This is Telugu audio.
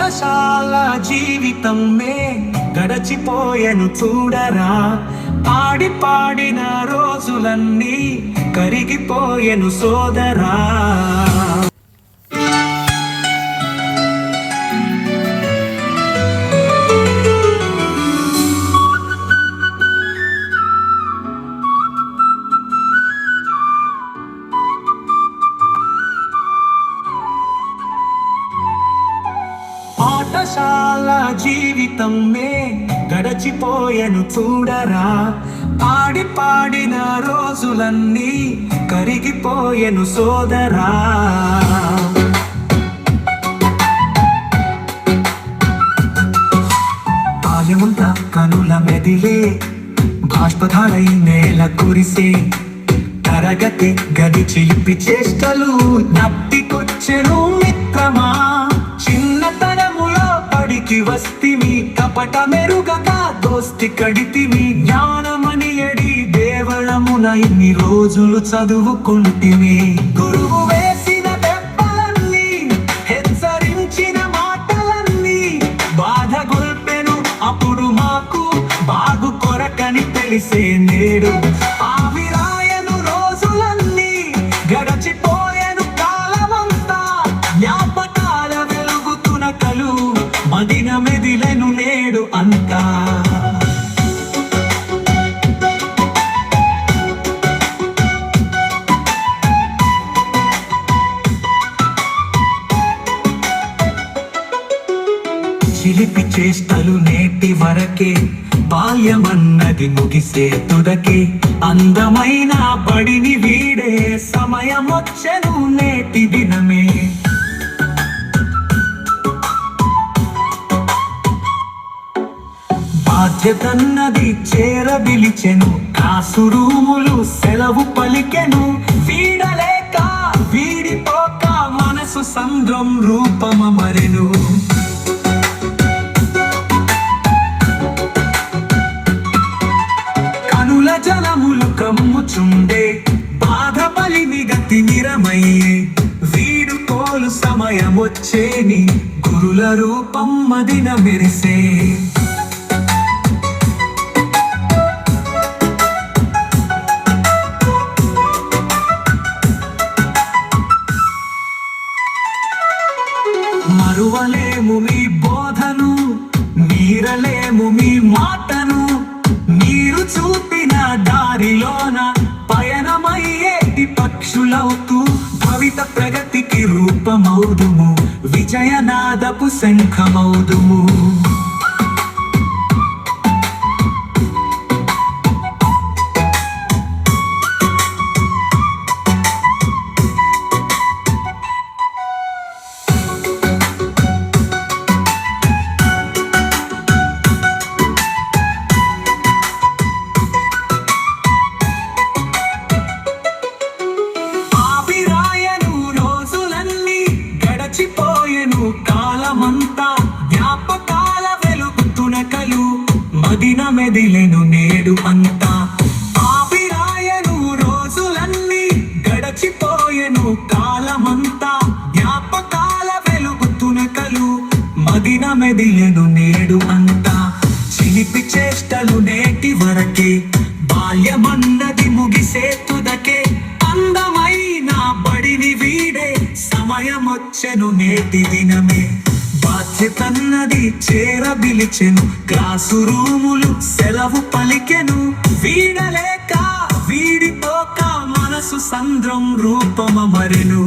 పాఠశాల జీవితమే గడచిపోయెను చూడరా, పాడి పాడిన రోజులన్నీ కరిగిపోయెను సోదరా. పాఠశాల జీవితమే గడచిపోయెను చూడరా, పాడి పాడిన రోజులన్నీ కరిగిపోయెను సోదరా. బాల్యముంతా కనుల మెదిలే బాష్పధారై నేల కురిసే, తరగతి గది చిలిపి చేష్టలు నప్పికొచ్చెను మిత్రమా. చిన్నతనములో పడికి వస్తిమి, కపట మెరుగగా దోస్తి కడితిమి. జ్ఞానమని ఎడి దేవళమున ఇన్ని రోజులు చదువుకుంటిమి. గురువు వేసిన దెబ్బలన్నీ, హెచ్చరించిన మాటలన్నీ బాధ గొల్పెను అప్పుడు మాకు, బాగు కొరకని తెలిసే నేడు. ఆవిరాయను రోజులన్నీ, గడచిపోయెను కాలమంతా, జ్ఞాపకాల వెలుగుతున కలు మదిన మెదిలెను నేడు అంతా. చిలిపి చేష్టలు నేటి వరకే, బాల్యమన్నది ముగిసే తుదకే. అందమైన బడిని వీడే సమయమొచ్చెను నేటి దినమే. బాధ్యతన్నది చేరబిలిచెను, కాసు రూములు సెలవు పలికెను. వీడలేక వీడిపోక మనసు సంద్రం రూపమరెను. కనుల జలములు కమ్ముచుండే, బాధ బలిని గతి నిరమయ్యే. వీడు కోలు సమయమొచ్చేని, గురుల రూపం మదిన మెరిసే. మరువలేము మీ బోధను, మీరలేము మీ మాటను. మీరు చూపిన దారిలోన పయనమయ్యేటి పక్షులవుతూ, భవిత ప్రగతికి రూపమౌదుము, విజయనాదపు శంఖమౌదుము. కాలమంతా జ్ఞాపకాల వెలుగుతున కలు మదిన మెదిలెను నేడు అంతా. ఆవిరాయను రోజులన్నీ, గడచిపోయెను కాలమంతా, జ్ఞాపకాల వెలుగుతున కలు మదిన మెదిలెను నేడు అంతా. చిలిపి చేష్టలు నేటి వరకే, బాల్యమన్నది ముగిసే తుదకే. అందమైన బడిని వీడే సమయమొచ్చెను నేటి దినమే. బాధ్యతన్నది చేరబిలిచెను, క్లాసు రూములు సెలవు పలికెను. వీడలేక వీడిపోక మనసు సంద్రం రూపమరెను.